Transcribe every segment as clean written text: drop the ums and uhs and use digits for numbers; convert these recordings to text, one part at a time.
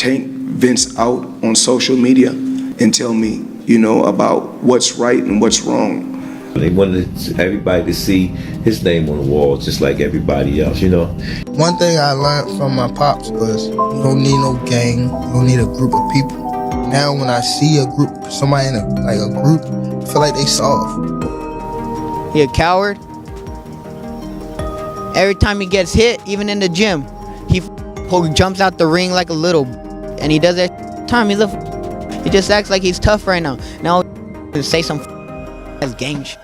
can't vent out on social media and tell me, you know, about what's right and what's wrong. They wanted everybody to see his name on the wall just like everybody else, you know. One thing I learned from my pops was you don't need no gang, you don't need a group of people. Now when I see a group, somebody in a group, I feel like they soft. He a coward. Every time he gets hit, even in the gym, he jumps out the ring like a little, and he does that time. He just acts like he's tough right now. Now, say some as gang shit.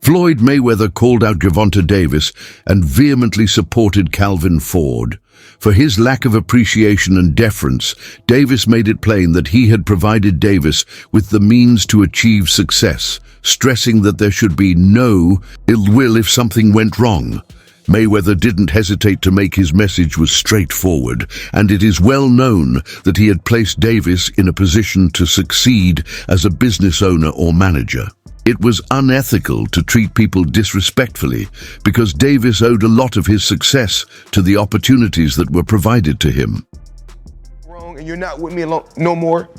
Floyd Mayweather called out Gervonta Davis and vehemently supported Calvin Ford. For his lack of appreciation and deference, Davis made it plain that he had provided Davis with the means to achieve success, stressing that there should be no ill will if something went wrong. Mayweather didn't hesitate to make his message was straightforward, and it is well known that he had placed Davis in a position to succeed as a business owner or manager. It was unethical to treat people disrespectfully because Davis owed a lot of his success to the opportunities that were provided to him. Wrong, and you're not with me no more.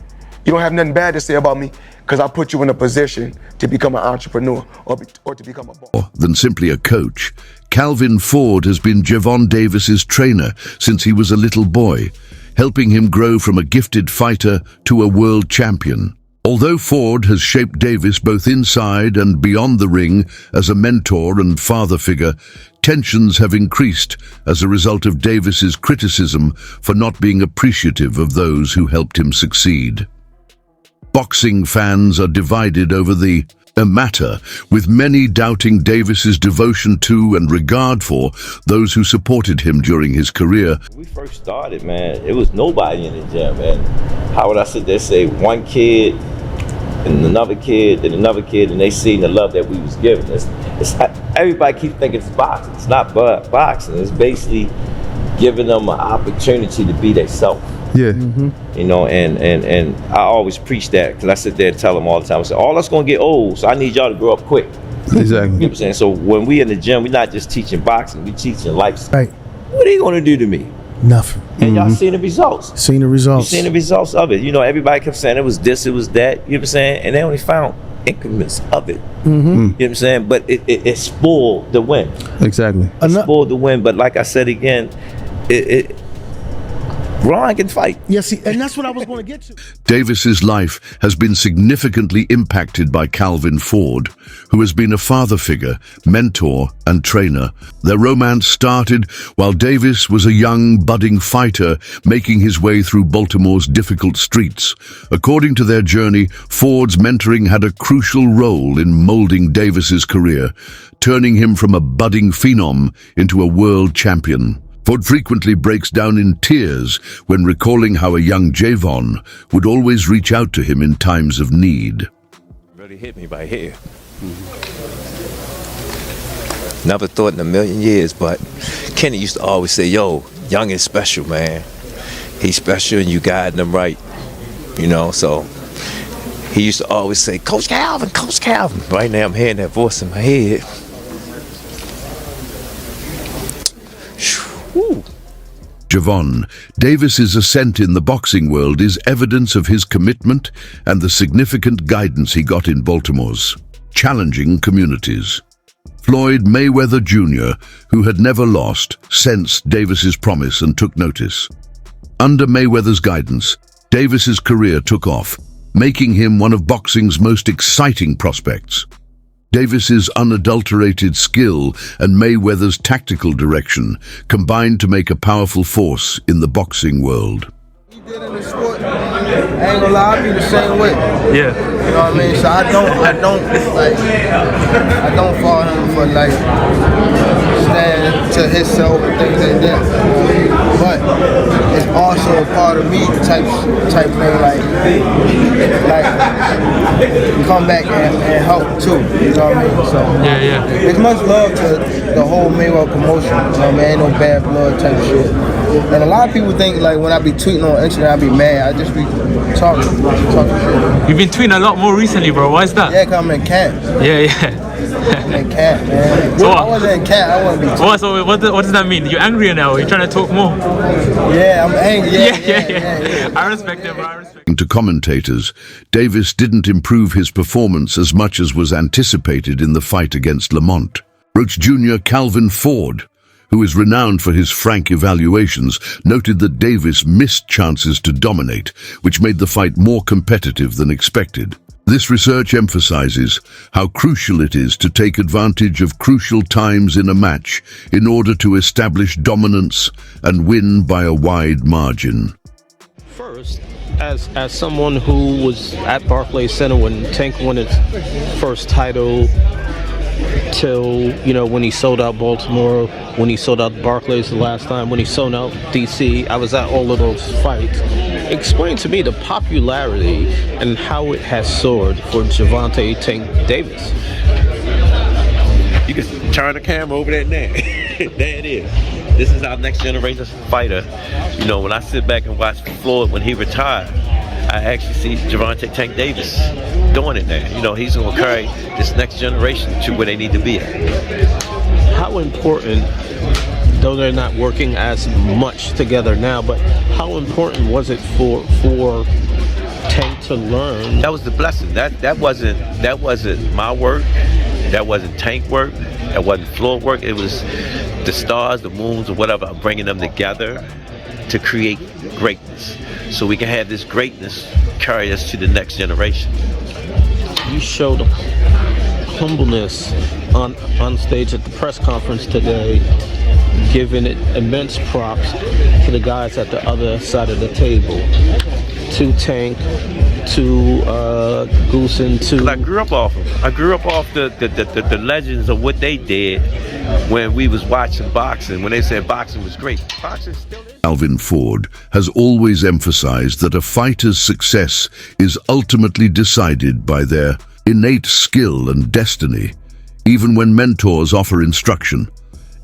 You don't have nothing bad to say about me because I put you in a position to become an entrepreneur or to become a boss. More than simply a coach, Calvin Ford has been Gervonta Davis's trainer since he was a little boy, helping him grow from a gifted fighter to a world champion. Although Ford has shaped Davis both inside and beyond the ring as a mentor and father figure, tensions have increased as a result of Davis's criticism for not being appreciative of those who helped him succeed. Boxing fans are divided over the matter, with many doubting Davis's devotion to and regard for those who supported him during his career. When we first started, man, it was nobody in the gym, man. How would I sit there and say one kid and another kid and another kid, and they seen the love that we was giving. Everybody keeps thinking it's boxing. It's not boxing. It's basically giving them an opportunity to be themselves. Yeah. You know, and I always preach that because I sit there and tell them all the time. I say, all that's gonna get old, so I need y'all to grow up quick. Exactly. You know what I'm saying? So when we in the gym, we're not just teaching boxing, we teaching life. Right. What are they gonna do to me? Nothing. And y'all seen the results. Seen the results. You seen the results of it. You know, everybody kept saying it was this, it was that, you know what I'm saying? And they only found increments of it. You know what I'm saying? But it spoiled the win. Exactly. It spoiled the win, but like I said again, Ron can fight. Yeah, see, and that's what I was going to get to. Davis's life has been significantly impacted by Calvin Ford, who has been a father figure, mentor, and trainer. Their romance started while Davis was a young, budding fighter making his way through Baltimore's difficult streets. According to their journey, Ford's mentoring had a crucial role in molding Davis's career, turning him from a budding phenom into a world champion. Ford frequently breaks down in tears when recalling how a young Gervonta would always reach out to him in times of need. Really hit me right here. Never thought in a million years, but Kenny used to always say, yo, Young is special, man. He's special and you guiding him right. You know, so he used to always say, Coach Calvin, Coach Calvin. Right now I'm hearing that voice in my head. Gervonta Davis's ascent in the boxing world is evidence of his commitment and the significant guidance he got in Baltimore's challenging communities. Floyd Mayweather Jr., who had never lost, sensed Davis's promise and took notice. Under Mayweather's guidance, Davis's career took off, making him one of boxing's most exciting prospects. Davis's unadulterated skill and Mayweather's tactical direction combined to make a powerful force in the boxing world. He did in the sport, I ain't gonna lie, I be the same way. Yeah. You know what I mean? So I don't follow him for like stand to himself and things like that. But it's also a part of me type thing, like come back and help too. You know what I mean? So Yeah. it's much love to the whole Mayweather promotion. You know what I mean? Ain't no bad blood type shit. And a lot of people think like when I be tweeting on internet, I be mad. I just be talking shit. You've been tweeting a lot more recently, bro. Why is that? Yeah, 'cause I'm in camp. Yeah. I'm in cat, man. So I wasn't in cat. I wasn't be talking. So what does that mean? You're angrier now? You're trying to talk more? Yeah, I'm angry. Yeah. I respect it, bro. I respect it. To commentators, Davis didn't improve his performance as much as was anticipated in the fight against Lamont. Roach Jr. Calvin Ford, who is renowned for his frank evaluations, noted that Davis missed chances to dominate, which made the fight more competitive than expected. This research emphasizes how crucial it is to take advantage of crucial times in a match in order to establish dominance and win by a wide margin. First, as someone who was at Barclays Center when Tank won his first title, till when he sold out Baltimore, when he sold out Barclays the last time, when he sold out DC, I was at all of those fights. Explain to me the popularity and how it has soared for Gervonta Tank Davis. You can turn the camera over there now. There it is. This is our next generation fighter. When I sit back and watch Floyd when he retired, I actually see Gervonta Tank Davis doing it now. He's going to carry this next generation to where they need to be at. How important, though they're not working as much together now, but how important was it for Tank to learn? That was the blessing. That wasn't my work. That wasn't Tank work. That wasn't Floyd work. It was the stars, the moons, or whatever, bringing them together to create greatness. So we can have this greatness carry us to the next generation. You showed humbleness on stage at the press conference today, giving it immense props to the guys at the other side of the table, to Tank, to Goose, and to... I grew up off them. I grew up off the legends of what they did when we was watching boxing, when they said boxing was great. Boxing still is. Calvin Ford has always emphasized that a fighter's success is ultimately decided by their innate skill and destiny, even when mentors offer instruction.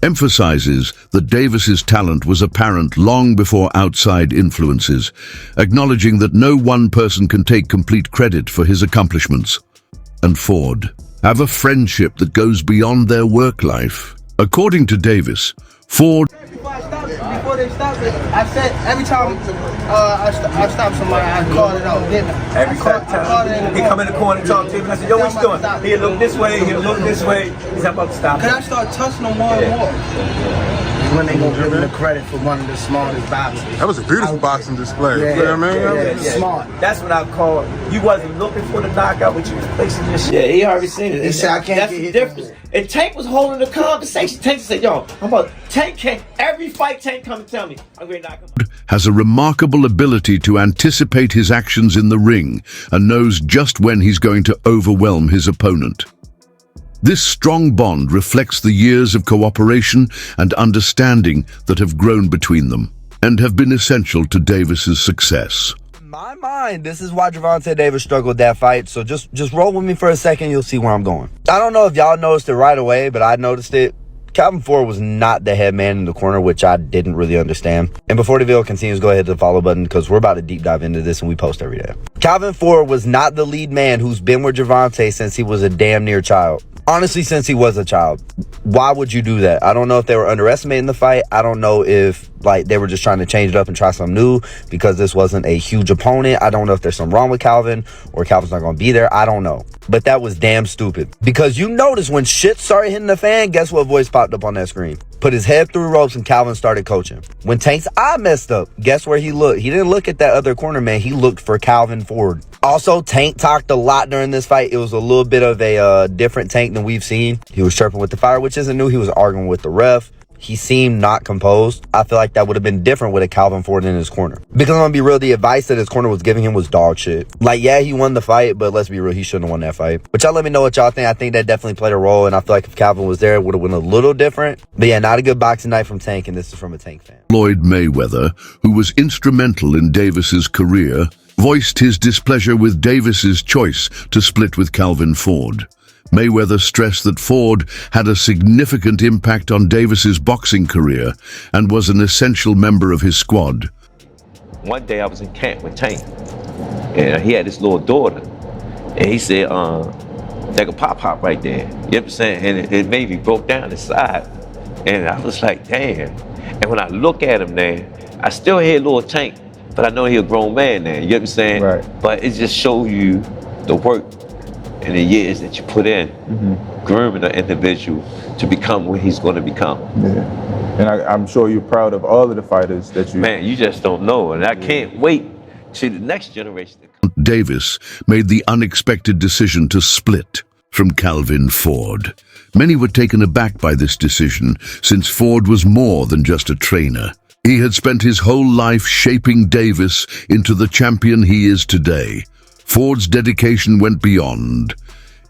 Emphasizes that Davis's talent was apparent long before outside influences, acknowledging that no one person can take complete credit for his accomplishments. And Ford have a friendship that goes beyond their work life. According to Davis, Ford... Before they stopped it, I said every time I stop somebody, I call it out. Every time he come in the corner and talk to him, I said, yo, what you doing? He'll look this way, he'll look this way. He's about to stop. Cause I start touching them more and more. When they gonna give him the credit for one of the smartest boxers. That was a beautiful boxing display. Yeah, You know what I mean? Smart. That's what I call it. You wasn't looking for the knockout, but you was placing your shit. Yeah, he already seen it. He said, I can't That's get the hit. difference. And Tank was holding the conversation. Tank said, yo, Tank can't, every fight Tank come and tell me, I'm going to knock him. has a remarkable ability to anticipate his actions in the ring and knows just when he's going to overwhelm his opponent. This strong bond reflects the years of cooperation and understanding that have grown between them and have been essential to Davis's success. In my mind, this is why Gervonta Davis struggled that fight, so just roll with me for a second, you'll see where I'm going. I don't know if y'all noticed it right away, but I noticed it. Calvin Ford was not the head man in the corner, which I didn't really understand. And before the video continues, go ahead to the follow button because we're about to deep dive into this and we post every day. Calvin Ford was not the lead man who's been with Gervonta since he was a damn near child. Honestly, since he was a child. Why would you do that? I don't know if they were underestimating the fight. I don't know if they were just trying to change it up and try something new because this wasn't a huge opponent. I don't know if there's something wrong with Calvin or Calvin's not going to be there. I don't know. But that was damn stupid. Because you notice when shit started hitting the fan, guess what voice popped up on that screen? Put his head through the ropes and Calvin started coaching. When Tank's eye messed up, guess where he looked? He didn't look at that other corner man. He looked for Calvin Ford. Also, Tank talked a lot during this fight. It was a little bit of a different Tank than we've seen. He was chirping with the fire, which isn't new. He was arguing with the ref. He seemed not composed. I feel like that would have been different with a Calvin Ford in his corner. Because I'm going to be real, the advice that his corner was giving him was dog shit. Like, yeah, he won the fight, but let's be real, he shouldn't have won that fight. But y'all let me know what y'all think. I think that definitely played a role, and I feel like if Calvin was there, it would have been a little different. But yeah, not a good boxing night from Tank, and this is from a Tank fan. Floyd Mayweather, who was instrumental in Davis's career, voiced his displeasure with Davis's choice to split with Calvin Ford. Mayweather stressed that Ford had a significant impact on Davis's boxing career and was an essential member of his squad. One day I was in camp with Tank, and he had this little daughter, and he said, like a pop right there. You know what I'm saying? And it made me broke down inside. And I was like, damn. And when I look at him now, I still hear Lil Tank, but I know he a grown man now. You know what I'm saying? Right. But it just shows you the work and the years that you put in, grooming an individual to become what he's going to become. Yeah. And I'm sure you're proud of all of the fighters that you... Man, you just don't know. And I can't wait till the next generation to come. Davis made the unexpected decision to split from Calvin Ford. Many were taken aback by this decision, since Ford was more than just a trainer. He had spent his whole life shaping Davis into the champion he is today. Ford's dedication went beyond.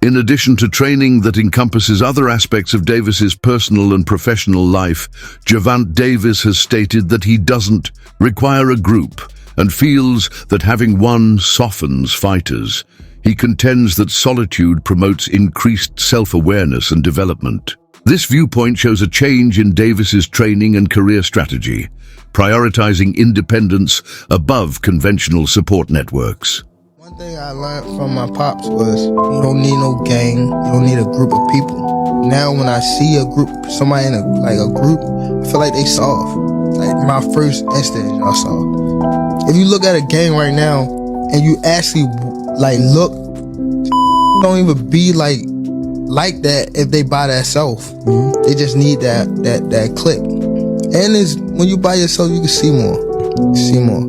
In addition to training that encompasses other aspects of Davis's personal and professional life, Gervonta Davis has stated that he doesn't require a group and feels that having one softens fighters. He contends that solitude promotes increased self-awareness and development. This viewpoint shows a change in Davis's training and career strategy, prioritizing independence above conventional support networks. One thing I learned from my pops was you don't need no gang, you don't need a group of people. Now when I see a group, somebody in a group, I feel like they soft. Like my first instinct, y'all saw. If you look at a gang right now and you actually look, don't even be like that if they by themselves. They just need that click. And it's, when you by yourself, you can see more.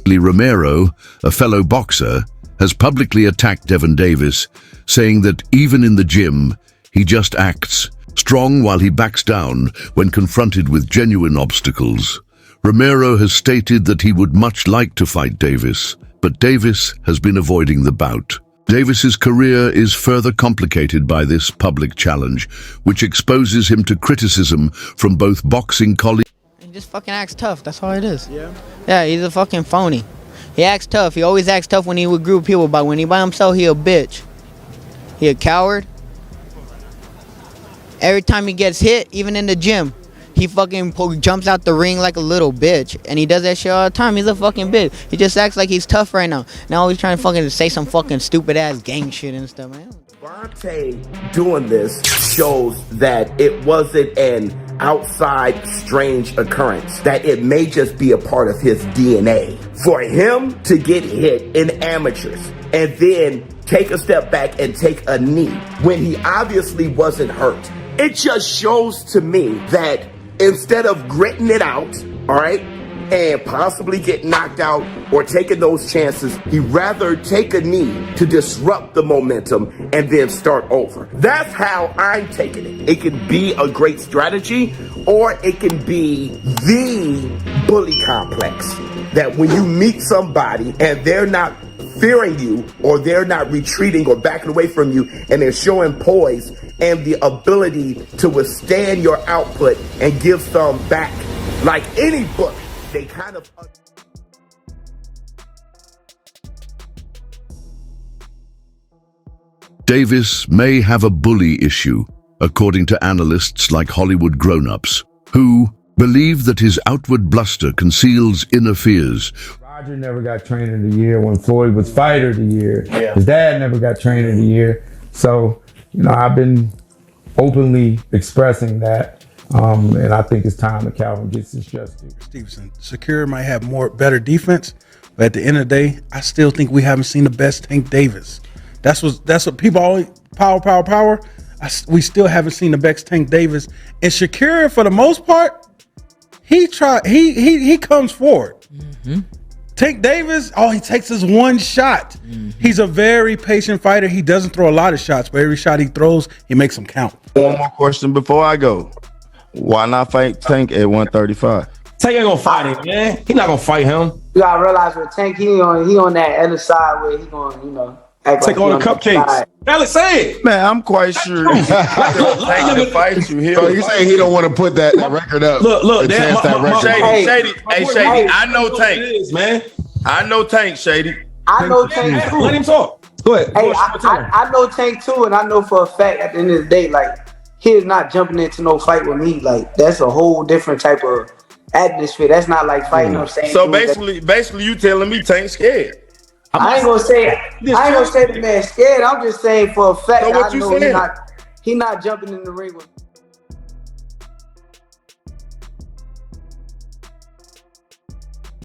Romero, a fellow boxer, has publicly attacked Devin Davis, saying that even in the gym, he just acts strong while he backs down when confronted with genuine obstacles. Romero has stated that he would much like to fight Davis, but Davis has been avoiding the bout. Davis's career is further complicated by this public challenge, which exposes him to criticism from both boxing colleagues. He just fucking acts tough. That's all it is. Yeah, he's a fucking phony. He acts tough. He always acts tough when he with group of people, but when he by himself, he a bitch. He a coward. Every time he gets hit, even in the gym, he fucking jumps out the ring like a little bitch. And he does that shit all the time. He's a fucking bitch. He just acts like he's tough right now. Now he's trying to fucking say some fucking stupid ass gang shit and stuff, man. Gervonta doing this shows that it wasn't an outside strange occurrence, that it may just be a part of his DNA. For him to get hit in amateurs and then take a step back and take a knee when he obviously wasn't hurt, it just shows to me that instead of gritting it out, all right, and possibly get knocked out or taking those chances, he'd rather take a knee to disrupt the momentum and then start over. That's how I'm taking it. It can be a great strategy, or it can be the bully complex, that when you meet somebody and they're not fearing you, or they're not retreating or backing away from you, and they're showing poise and the ability to withstand your output and give some back, like any bully, they kind of... Davis may have a bully issue, according to analysts like Hollywood grown-ups, who believe that his outward bluster conceals inner fears. Roger never got trainer of the year when Floyd was fighter of the year. Yeah. His dad never got trainer of the year. So, I've been openly expressing that. And I think it's time that Calvin gets his just due. Stevenson, Shakur might have better defense, but at the end of the day, I still think we haven't seen the best Tank Davis. That's what people always power. We still haven't seen the best Tank Davis. And Shakur, for the most part, he comes forward. Mm-hmm. Tank Davis, all he takes is one shot. Mm-hmm. He's a very patient fighter. He doesn't throw a lot of shots, but every shot he throws, he makes them count. One more question before I go. Why not fight Tank at 135? Tank ain't gonna fight him, man. He not gonna fight him. You gotta realize with Tank, he on that other side where he gonna, act take like on the cupcakes. Alex, say it. Man, I'm quite sure he's to fight you here. So you saying he don't want to put that record up? Look, Shady. Hey, Shady. I know Tank, man. I know Tank, Shady. I know Tank too. Let him talk. Go ahead. Hey, I know Tank too, and I know for a fact at the end of the day, like, he is not jumping into no fight with me. Like, that's a whole different type of atmosphere. That's not like fighting or saying. So basically, you telling me Tank's scared? I ain't gonna say the man scared. I'm just saying for a fact So that what I you know saying? he not jumping in the ring with.